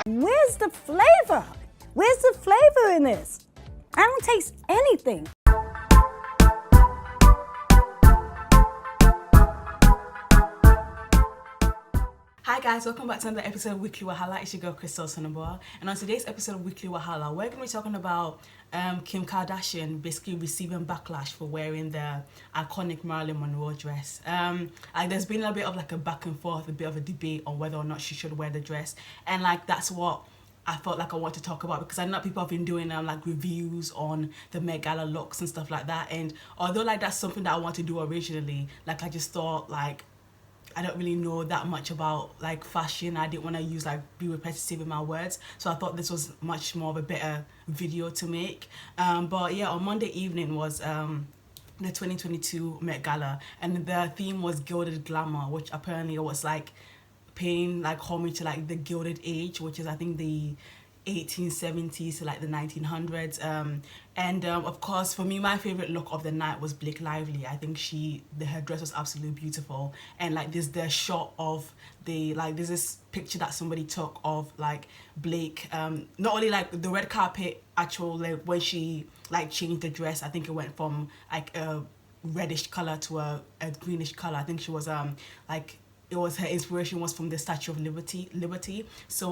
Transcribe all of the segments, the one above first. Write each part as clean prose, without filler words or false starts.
Where's the flavor? Where's the flavor in this? I don't taste anything. Hi guys, welcome back to another episode of Weekly Wahala. It's your girl Tweneboah, and on today's episode of Weekly Wahala, we're going to be talking about Kim Kardashian basically receiving backlash for wearing the iconic Marilyn Monroe dress. There's been a bit of like a back and forth, a bit of a debate on whether or not she should wear the dress, and like that's what I felt like I want to talk about, because I know people have been doing like reviews on the Met Gala looks and stuff like that, and although like that's something that I want to do originally, like I just thought like I don't really know that much about like fashion. I didn't want to use like be repetitive in my words, so I thought this was much more of a better video to make. But yeah, on Monday evening was the 2022 Met Gala, and the theme was gilded glamour, which apparently was like paying like homage to like the Gilded Age, which is I think the 1870s to like the 1900s. Of course, for me, my favorite look of the night was Blake Lively. I think her dress was absolutely beautiful, and like there's the shot of there's this picture that somebody took of like Blake, not only like the red carpet actual, like when she like changed the dress. I think it went from like a reddish color to a greenish color. I think she was like it was her inspiration was from the Statue of Liberty. So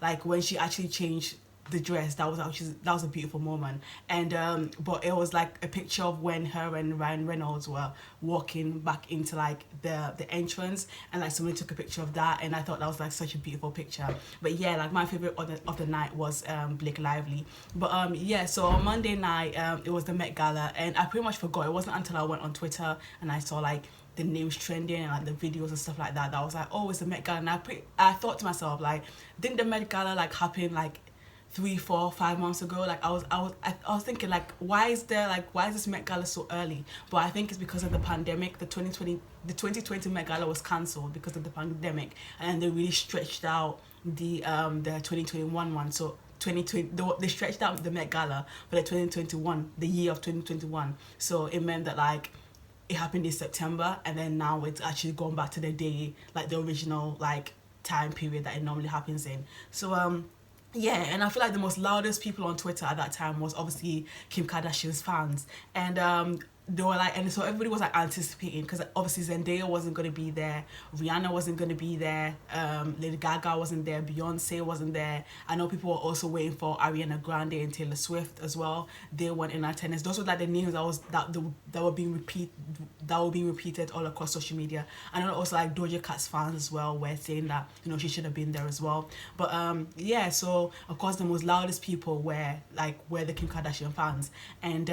like when she actually changed the dress, that was a beautiful moment. And but it was like a picture of when her and Ryan Reynolds were walking back into like the entrance, and like somebody took a picture of that, and I thought that was like such a beautiful picture. But yeah, like my favorite of the night was Blake Lively. But yeah, so on Monday night it was the Met Gala, and I pretty much forgot. It wasn't until I went on Twitter and I saw like the names trending and like the videos and stuff like that, that I was like, oh, it's the Met Gala. And I thought to myself, like, didn't the Met Gala like happen like 3, 4, 5 months ago? Like I was thinking like, why is this Met Gala so early? But I think it's because of the pandemic. The 2020 Met Gala was cancelled because of the pandemic, and they really stretched out the 2021 one. So 2020 they stretched out the Met Gala for the 2021, the year of 2021. So it meant that like it happened in September, and then now it's actually gone back to the day, like the original like time period that it normally happens in. So yeah, and I feel like the most loudest people on Twitter at that time was obviously Kim Kardashian's fans, and they were like, and so everybody was like anticipating, because obviously Zendaya wasn't going to be there, Rihanna wasn't going to be there, Lady Gaga wasn't there, Beyonce wasn't there. I know people were also waiting for Ariana Grande and Taylor Swift as well. They weren't in attendance. Those were like the names that were being repeated all across social media. I know also like Doja Cat's fans as well were saying that, you know, she should have been there as well. But yeah, so of course the most loudest people were the Kim Kardashian fans, and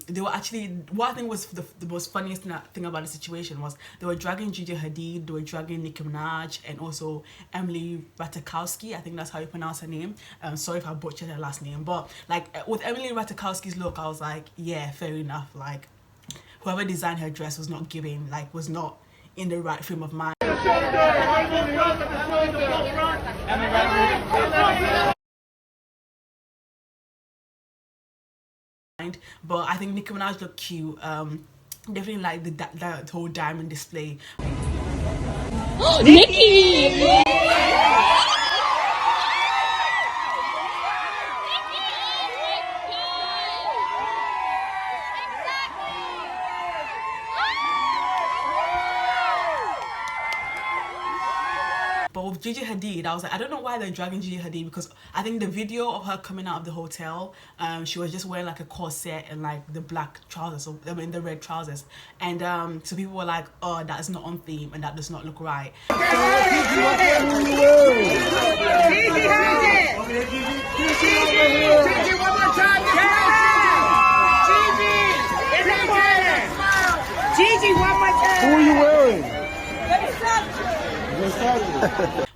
they were actually, what I think was the most funniest thing about the situation was they were dragging Gigi Hadid, they were dragging Nicki Minaj, and also Emily Ratajkowski. I think that's how you pronounce her name. Sorry if I butchered her last name, but like with Emily Ratajkowski's look, I was like, yeah, fair enough. Like whoever designed her dress was not in the right frame of mind. But I think Nicki Minaj looked cute. Definitely like the whole diamond display. Nicki! But with Gigi Hadid, I was like, I don't know why they're dragging Gigi Hadid, because I think the video of her coming out of the hotel, she was just wearing like a corset and like the black trousers, or I mean the red trousers, and so people were like, oh, that is not on theme and that does not look right. Gigi, one more time. Gigi, one more time. Who are you wearing?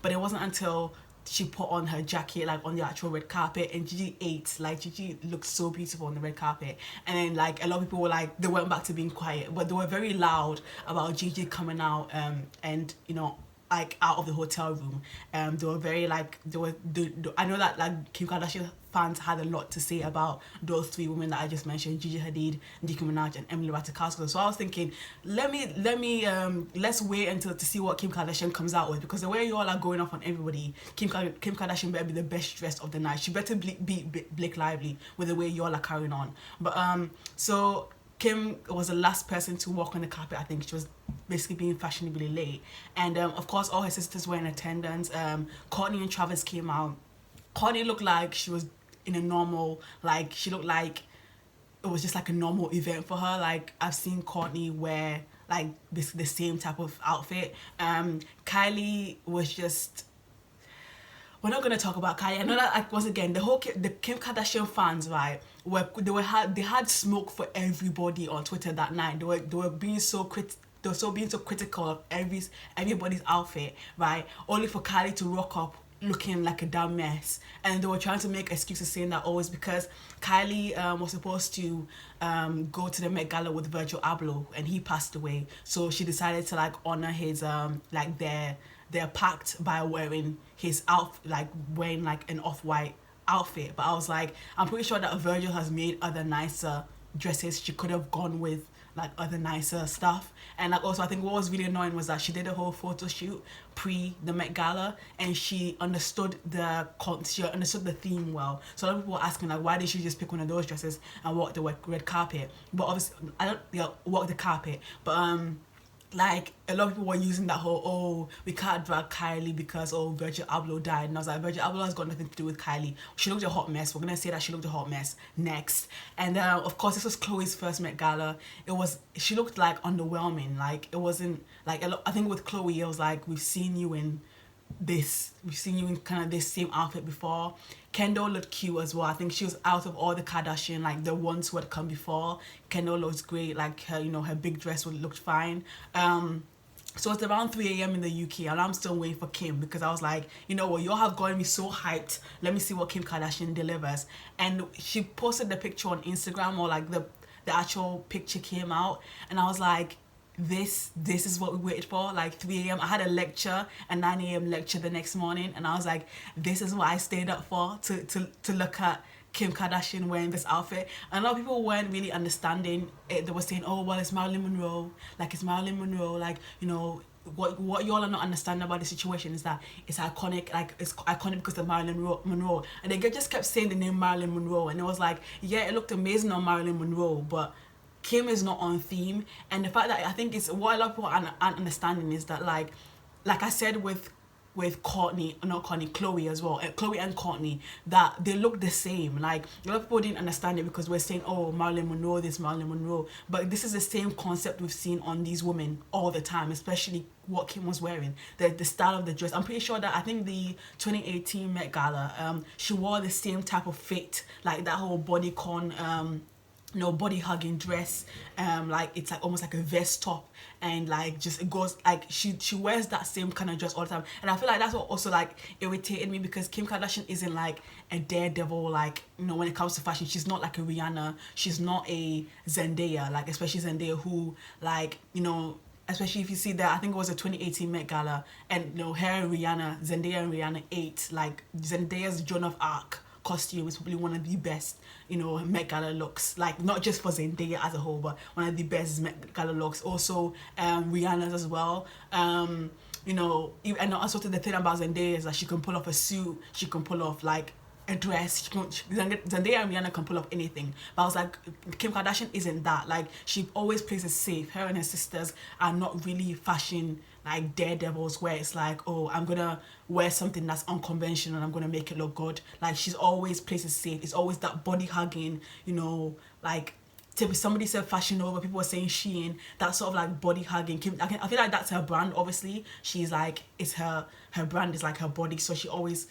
But it wasn't until she put on her jacket like on the actual red carpet, and Gigi ate, like Gigi looked so beautiful on the red carpet, and then like a lot of people were like, they went back to being quiet, but they were very loud about Gigi coming out and you know, like out of the hotel room. They were very like, I know that like Kim Kardashian fans had a lot to say about those three women that I just mentioned, Gigi Hadid, Nicki Minaj, and Emily Ratajkowski. So I was thinking, let's wait until to see what Kim Kardashian comes out with, because the way you all are going off on everybody, Kim Kardashian better be the best dressed of the night. She better beat Blake Lively with the way you all are carrying on. But so Kim was the last person to walk on the carpet. I think she was basically being fashionably late, and of course all her sisters were in attendance. Kourtney and Travis came out. Kourtney looked like she was in a normal, like she looked like it was just like a normal event for her. Like I've seen Kourtney wear like the same type of outfit. Kylie was just, we're not gonna talk about Kylie. I know that, like, once again, the Kim Kardashian fans, right, they had smoke for everybody on Twitter that night. They were being so critical of everybody's outfit, right? Only for Kylie to rock up looking like a damn mess, and they were trying to make excuses saying that it's because Kylie was supposed to go to the Met Gala with Virgil Abloh, and he passed away, so she decided to like honor his like their pact by wearing his wearing like an off-white outfit. But I was like, I'm pretty sure that Virgil has made other nicer dresses. She could have gone with like other nicer stuff. And like also I think what was really annoying was that she did a whole photo shoot pre the Met Gala, and she understood the theme well. So a lot of people were asking like, why did she just pick one of those dresses and walk the red carpet? But obviously walk the carpet, but like a lot of people were using that whole, we can't drag Kylie because Virgil Abloh died, and I was like, Virgil Abloh has got nothing to do with Kylie. She looked a hot mess. We're gonna say that she looked a hot mess next. And of course this was Chloe's first Met Gala. She looked like underwhelming. Like it wasn't like I think with Chloe it was like, we've seen you in kind of this same outfit before. Kendall looked cute as well. I think she was out of all the Kardashian, like the ones who had come before. Kendall looks great. Like her, her big dress looked fine. So it's around 3 a.m. in the UK, and I'm still waiting for Kim, because I was like, you know what, y'all have gotten me so hyped. Let me see what Kim Kardashian delivers. And she posted the picture on Instagram, or like the actual picture came out, and I was like, this is what we waited for. Like 3 a.m. I had a lecture, a 9 a.m. lecture the next morning, and I was like, this is what I stayed up for, to look at Kim Kardashian wearing this outfit. And a lot of people weren't really understanding it. They were saying, oh well, it's Marilyn Monroe, like what y'all are not understanding about the situation is that it's iconic, like it's iconic because of Marilyn Monroe. And they just kept saying the name Marilyn Monroe, and it was like, yeah, it looked amazing on Marilyn Monroe, but Kim is not on theme. And the fact that I think it's what a lot of people aren't understanding is that like I said with Chloe as well, Chloe and Kourtney, that they look the same. Like a lot of people didn't understand it because we're saying, oh, Marilyn Monroe, this Marilyn Monroe, but this is the same concept we've seen on these women all the time, especially what Kim was wearing, the style of the dress. I'm pretty sure that I think the 2018 Met Gala, she wore the same type of fit, like that whole bodycon body hugging dress, like it's like almost like a vest top, and like just it goes like she wears that same kind of dress all the time. And I feel like that's what also like irritated me, because Kim Kardashian isn't like a daredevil, like when it comes to fashion. She's not like a Rihanna, she's not a Zendaya, like especially Zendaya, who like especially if you see that, I think it was a 2018 Met Gala, and her and Zendaya and Rihanna ate, like Zendaya's Joan of Arc costume is probably one of the best Met Gala looks, like not just for Zendaya as a whole, but one of the best Met Gala looks. Also Rihanna's as well. And also the thing about Zendaya is that she can pull off a suit, she can pull off like a dress. Zendaya and Rihanna can pull off anything, but I was like, Kim Kardashian isn't that. Like she always plays it safe. Her and her sisters are not really fashion like daredevils where it's like, oh, I'm gonna wear something that's unconventional and I'm gonna make it look good. Like she's always plays it safe. It's always that body hugging, like somebody said Fashion Nova, people were saying Shein, that sort of like body hugging. Kim, I feel like that's her brand. Obviously she's like, it's her brand is like her body, so she always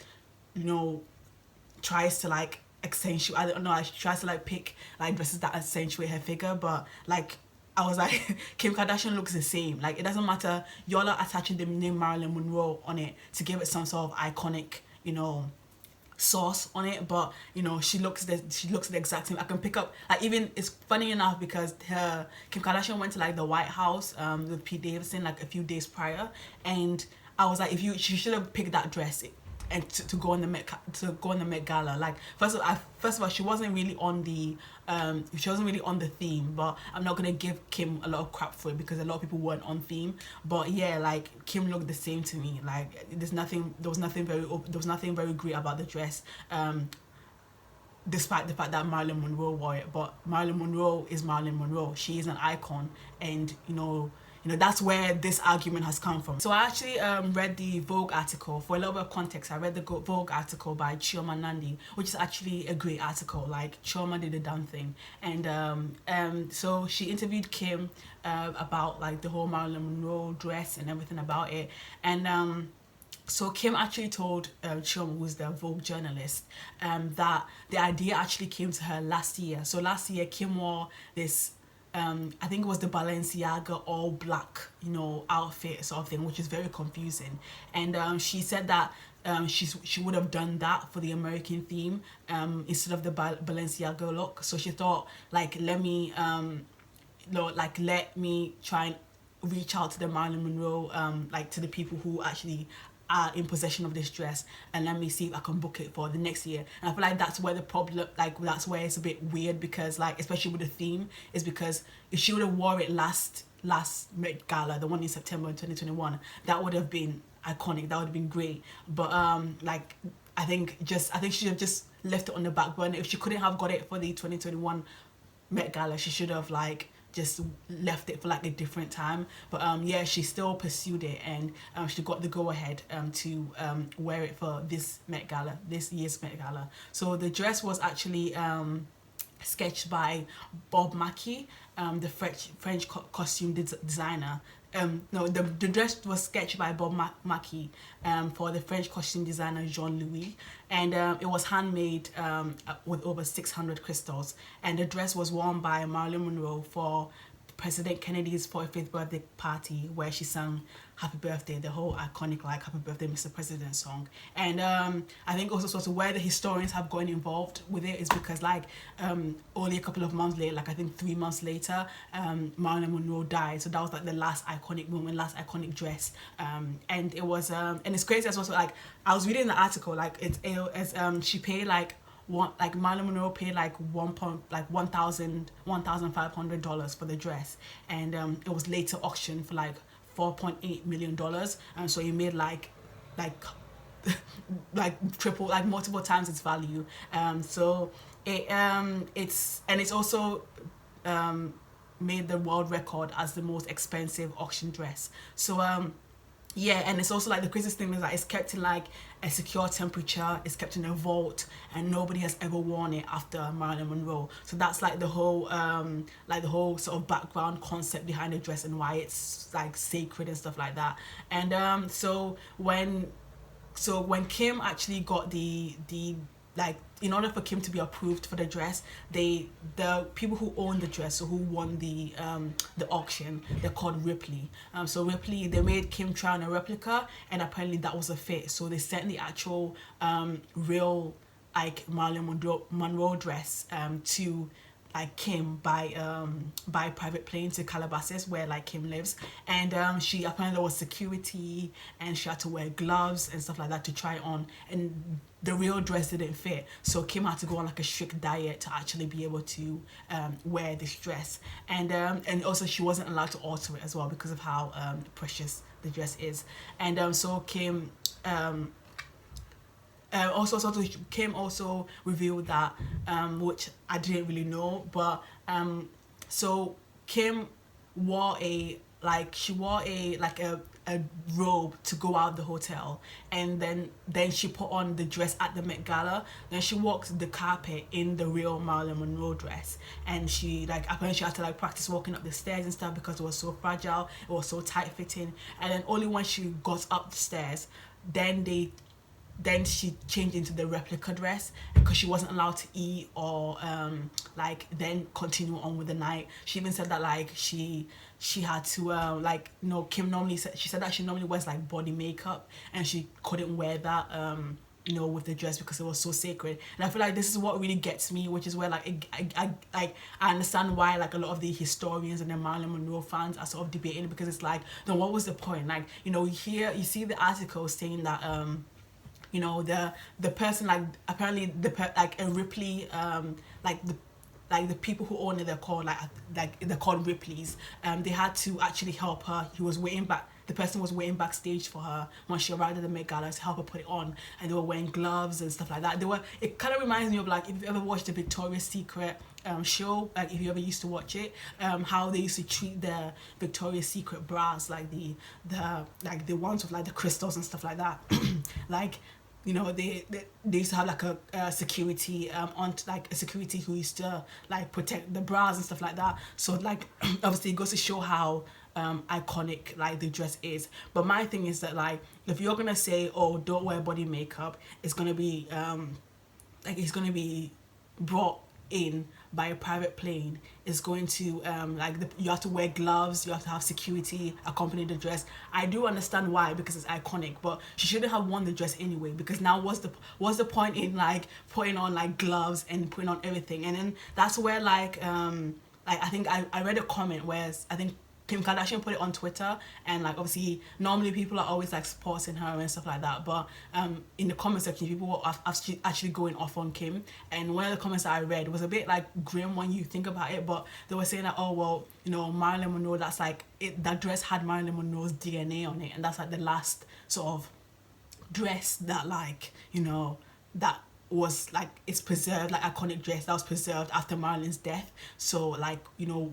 tries to like accentuate, I don't know, she tries to like pick like dresses that accentuate her figure. But like I was like, Kim Kardashian looks the same. Like it doesn't matter, y'all are attaching the name Marilyn Monroe on it to give it some sort of iconic sauce on it, but she looks the exact same. I can pick up, like, even it's funny enough because Kim Kardashian went to like the White House with Pete Davidson like a few days prior, and I was like, she should have picked that dress. and to go on the Met Gala. Like first of all, she wasn't really on the theme, but I'm not gonna give Kim a lot of crap for it because a lot of people weren't on theme. But yeah, like Kim looked the same to me. Like there was nothing very great about the dress. Despite the fact that Marilyn Monroe wore it, but Marilyn Monroe is Marilyn Monroe. She is an icon, and you know that's where this argument has come from. So I actually read the Vogue article. For a little bit of context, I read the Vogue article by Chioma Nandi, which is actually a great article. Like Chioma did a damn thing, and so she interviewed Kim about like the whole Marilyn Monroe dress and everything about it, and so Kim actually told Chioma, who's the Vogue journalist, that the idea actually came to her last year. So last year, Kim wore this, I think it was the Balenciaga all black, outfit sort of thing, which is very confusing. And she said that she would have done that for the American theme instead of the Balenciaga look. So she thought, like, let me try and reach out to the Marilyn Monroe, like to the people who actually are in possession of this dress, and let me see if I can book it for the next year. And I feel like that's where the problem, like that's where it's a bit weird, because like especially with the theme, is because if she would have wore it last Met Gala, the one in September 2021, that would have been iconic, that would have been great. But like I think she should have just left it on the back burner. If she couldn't have got it for the 2021 Met Gala, she should have like just left it for like a different time. But yeah, she still pursued it, and she got the go ahead to wear it for this year's Met Gala. So the dress was actually sketched by Bob Mackie, the French costume designer. The dress was sketched by Bob Mackie for the French costume designer Jean-Louis, and it was handmade with over 600 crystals. And the dress was worn by Marilyn Monroe for President Kennedy's 45th birthday party, where she sang Happy Birthday, the whole iconic like Happy Birthday Mr. President song. And I think also sort of where the historians have gotten involved with it is because like only a couple of months later, like I think 3 months later, Marilyn Monroe died. So that was like the last iconic moment, last iconic dress. And it was and it's crazy as well. So like I was reading the article, like she paid like Marilyn Monroe paid like $1,500 for the dress, and it was later auctioned for like $4.8 million, and so he made like triple, like multiple times its value. So it's also made the world record as the most expensive auction dress. So yeah, and it's also like the craziest thing is that it's kept in like a secure temperature, it's kept in a vault, and nobody has ever worn it after Marilyn Monroe. So that's like the whole sort of background concept behind the dress and why it's like sacred and stuff like that. And so when Kim actually got the like, in order for Kim to be approved for the dress, the people who own the dress, so who won the auction, they're called Ripley. So Ripley, they made Kim try on a replica, and apparently that was a fit. So they sent the actual real like Marilyn Monroe dress to like Kim by private plane to Calabasas, where like Kim lives, and she apparently there was security, and she had to wear gloves and stuff like that to try it on, and the real dress didn't fit, so Kim had to go on like a strict diet to actually be able to wear this dress, and also she wasn't allowed to alter it as well because of how precious the dress is. And so Kim Kim also revealed that, which I didn't really know, but so Kim wore a robe to go out the hotel, and then she put on the dress at the Met Gala. Then she walked the carpet in the real Marilyn Monroe dress, and she apparently she had to practice walking up the stairs and stuff because it was so fragile, it was so tight fitting. And then only when she got up the stairs, then she changed into the replica dress, because she wasn't allowed to eat or then continue on with the night. She even said that she had to Kim normally said that she normally wears body makeup, and she couldn't wear that with the dress because it was so sacred. And I feel like this is what really gets me, which is where I understand why a lot of the historians and the Marilyn Monroe fans are sort of debating, because it's then what was the point? You see the article saying that you know, the person, like apparently like a Ripley, like the people who own it, they're called like they're called Ripley's. They had to actually help her. The person was waiting backstage for her when she arrived at the Met Gala to help her put it on, and they were wearing gloves and stuff like that. It kind of reminds me of, like, if you've ever watched the Victoria's Secret show, like if you ever used to watch it, how they used to treat the Victoria's Secret bras, like the ones with like the crystals and stuff like that. Like, you know, they used to have like a security like a security who used to like protect the bras and stuff like that. So like obviously it goes to show how iconic like the dress is. But my thing is that, like, if you're gonna say, oh, don't wear body makeup, it's gonna be brought in by a private plane. It's going to you have to wear gloves, you have to have security accompany the dress. I do understand why, because it's iconic, but she shouldn't have worn the dress anyway, because now what's the point in like putting on like gloves and putting on everything? And then that's where like I think I read a comment where I think Kim Kardashian put it on Twitter, and like obviously normally people are always like supporting her and stuff like that, but in the comment section people were actually going off on Kim, and one of the comments that I read was a bit like grim when you think about it, but they were saying that, oh well, you know, Marilyn Monroe, that's like that dress had Marilyn Monroe's DNA on it, and that's like the last sort of dress that, like, you know, that was like, it's preserved, like iconic dress that was preserved after Marilyn's death. So like, you know,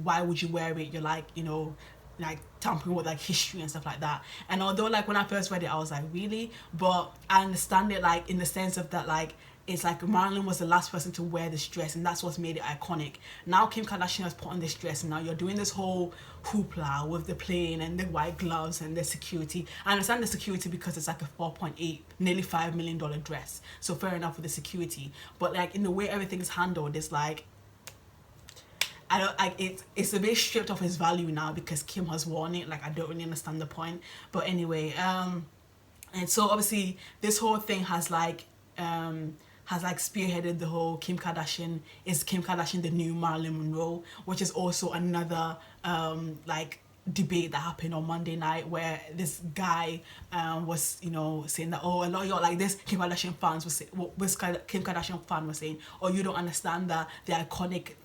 why would you wear it? You're like, you know, like tampering with like history and stuff like that. And although like when I first read it I was like, really? But I understand it like in the sense of that, like, it's like Marilyn was the last person to wear this dress, and that's what's made it iconic. Now Kim Kardashian has put on this dress, and now you're doing this whole hoopla with the plane and the white gloves and the security. I understand the security because it's like a 4.8, nearly $5 million dress, so fair enough with the security. But like in the way everything is handled, it's like, I don't like it's a bit stripped of its value now because Kim has worn it. Like, I don't really understand the point. But anyway, and so obviously this whole thing has spearheaded the whole Kim Kardashian the new Marilyn Monroe, which is also another like debate that happened on Monday night, where this guy was, you know, saying that, oh, a lot of your, like, this Kim Kardashian fans was Kim Kardashian fan was saying, oh, you don't understand that the iconic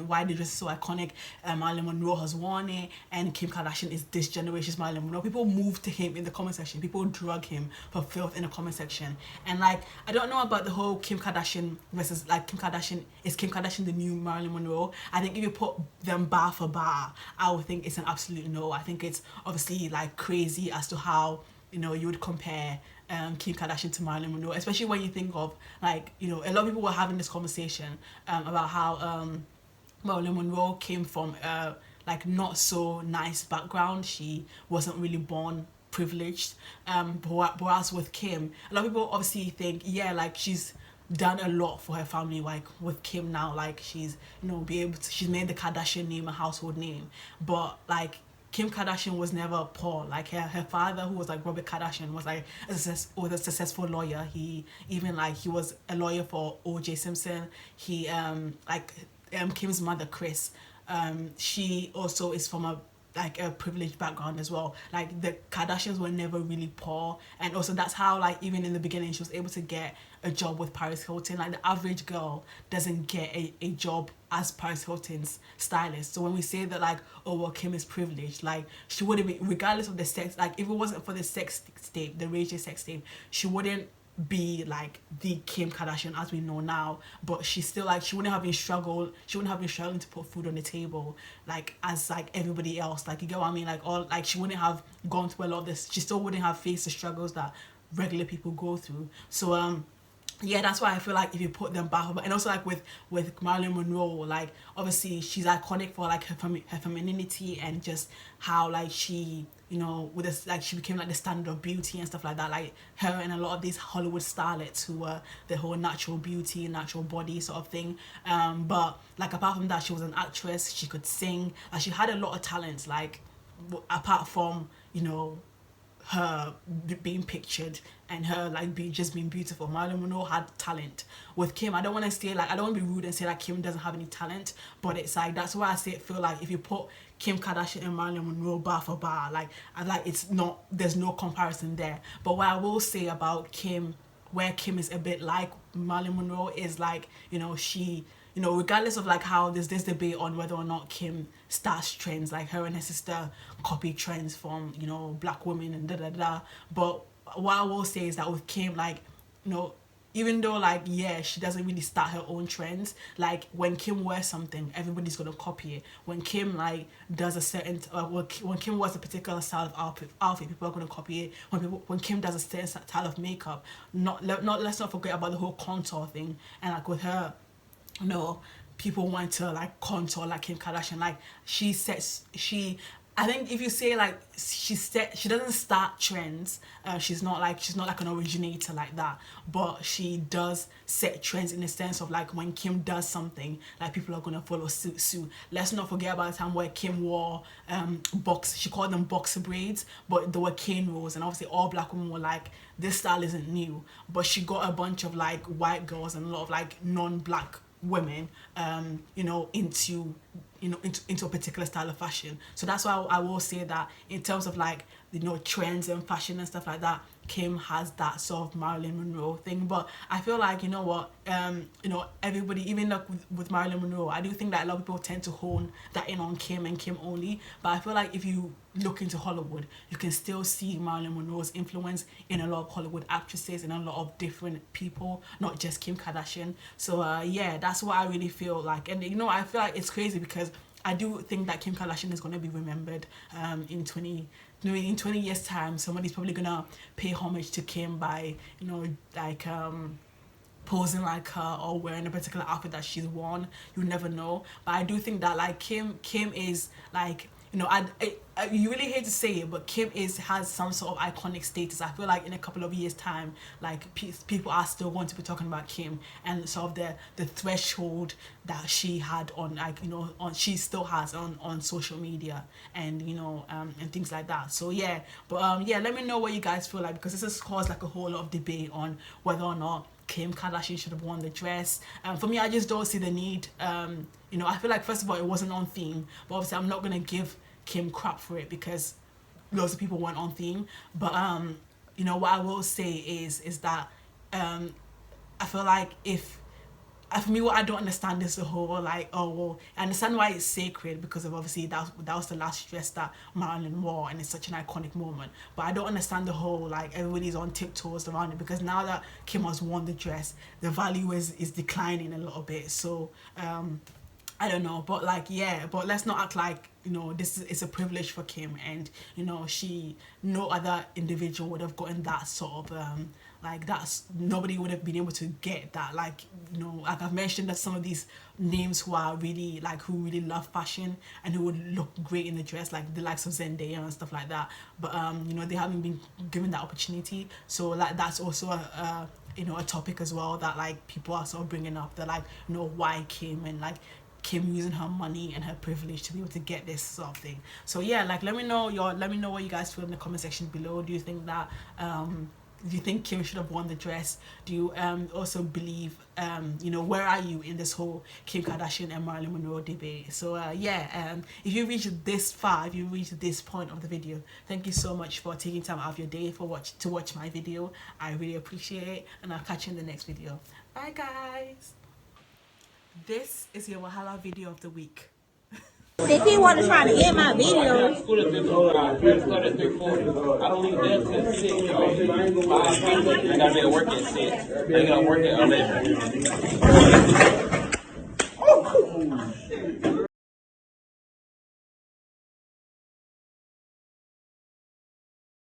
why the dress is so iconic, Marilyn Monroe has worn it, and Kim Kardashian is this generation's Marilyn Monroe. People moved to him in the comment section, people drug him for filth in the comment section. And like, I don't know about the whole Kim Kardashian versus, like, Kim Kardashian the new Marilyn Monroe. I think if you put them bar for bar, I would think it's an absolute no. I think it's obviously like crazy as to how, you know, you would compare Kim Kardashian to Marilyn Monroe, especially when you think of, like, you know, a lot of people were having this conversation about how Marilyn Monroe came from like not so nice background. She wasn't really born privileged, whereas with Kim, a lot of people obviously think, yeah, like, she's done a lot for her family. Like with Kim now, like, she's, you know, she's made the Kardashian name a household name, but like Kim Kardashian was never poor. Like her father, who was like Robert Kardashian, was like a successful lawyer. He was a lawyer for O.J. Simpson. He Kim's mother, Kris, she also is from a privileged background as well. Like, the Kardashians were never really poor, and also that's how, like, even in the beginning she was able to get a job with Paris Hilton. Like, the average girl doesn't get a job as Paris Hilton's stylist. So when we say that, like, oh well, Kim is privileged, like, she wouldn't be, regardless of the sex, like, if it wasn't for the sex tape, the Ray J sex tape, she wouldn't be like the Kim Kardashian as we know now. But she's still, like, she wouldn't have been struggling to put food on the table, like, as like everybody else. Like, you get what I mean? Like, all, like, she wouldn't have gone through a lot of this. She still wouldn't have faced the struggles that regular people go through. So yeah, that's why I feel like if you put them back, and also like with Marilyn Monroe, like, obviously she's iconic for like her femininity, and just how, like, she, you know, with this, like, she became like the standard of beauty and stuff like that. Like, her and a lot of these Hollywood starlets who were the whole natural beauty, natural body sort of thing. But like, apart from that, she was an actress. She could sing. She had a lot of talents. Like, apart from, you know, her being pictured and her like just being beautiful. Marilyn Monroe had talent. With Kim, I don't want to say like, I don't want to be rude and say like Kim doesn't have any talent, but it's like, that's why I feel like if you put Kim Kardashian and Marilyn Monroe bar for bar, like it's not, there's no comparison there. But what I will say about Kim, where Kim is a bit like Marilyn Monroe, is like, you know, she, you know, regardless of like how there's this debate on whether or not Kim starts trends, like her and her sister copy trends from, you know, black women and da. But what I will say is that with Kim, like, you know, even though like, yeah, she doesn't really start her own trends, like when Kim wears something, everybody's gonna copy it. When Kim like does a certain when Kim wears a particular style of outfit, people are gonna copy it. When Kim does a certain style of makeup, let's not forget about the whole contour thing. And like with her, you know, people want to like contour like Kim Kardashian. Like I think if you say like she doesn't start trends, she's not like an originator like that, but she does set trends in the sense of like when Kim does something, like people are gonna follow suit. Let's not forget about the time where Kim wore she called them boxer braids, but they were cane rolls, and obviously all black women were like, this style isn't new. But she got a bunch of like white girls and a lot of like non-black women you know, into a particular style of fashion. So that's why I will say that in terms of like, you know, trends and fashion and stuff like that, Kim has that sort of Marilyn Monroe thing. But I feel like, you know what, you know, everybody, even like with Marilyn Monroe, I do think that a lot of people tend to hone that in on Kim and Kim only. But I feel like if you look into Hollywood, you can still see Marilyn Monroe's influence in a lot of Hollywood actresses and a lot of different people, not just Kim Kardashian. So yeah, that's what I really feel like. And you know, I feel like it's crazy because I do think that Kim Kardashian is going to be remembered in 20 years time. Somebody's probably gonna pay homage to Kim by, you know, like posing like her or wearing a particular outfit that she's worn. You never know. But I do think that like Kim is like, you know, you really hate to say it, but Kim has some sort of iconic status. I feel like in a couple of years time, like people are still going to be talking about Kim and sort of the threshold that she had on, like, you know, she still has on social media and, you know, and things like that. So yeah, but yeah, let me know what you guys feel like, because this has caused like a whole lot of debate on whether or not Kim Kardashian should have worn the dress. For me, I just don't see the need. You know, I feel like, first of all, it wasn't on theme, but obviously I'm not gonna give Kim crap for it because loads of people weren't on theme. But you know, what I will say is that I feel like for me, what I don't understand is the whole like, oh well, I understand why it's sacred because of obviously that was the last dress that Marilyn wore and it's such an iconic moment. But I don't understand the whole like everybody's on tiptoes around it, because now that Kim has worn the dress, the value is declining a little bit. So I don't know, but like, yeah, but let's not act like, you know, it's a privilege for Kim, and, you know, no other individual would have gotten that sort of like, nobody would have been able to get that. Like, you know, like I've mentioned that some of these names who really love fashion and who would look great in the dress, like the likes of Zendaya and stuff like that, but you know, they haven't been given that opportunity. So like, that's also you know, a topic as well that like people are sort of bringing up. They're like, you know, why Kim, and like Kim using her money and her privilege to be able to get this sort of thing. So yeah, like let me know what you guys feel in the comment section below. Do you think that do you think Kim should have worn the dress? Do you also believe, you know, where are you in this whole Kim Kardashian and Marilyn Monroe debate? So yeah, if you reached this far, if you reached this point of the video, thank you so much for taking time out of your day to watch my video. I really appreciate it, and I'll catch you in the next video. Bye guys. This is your Wahala video of the week. If he want to try to get my videos. I don't leave there till 6. I gotta be at work at 6. I gotta work at 11.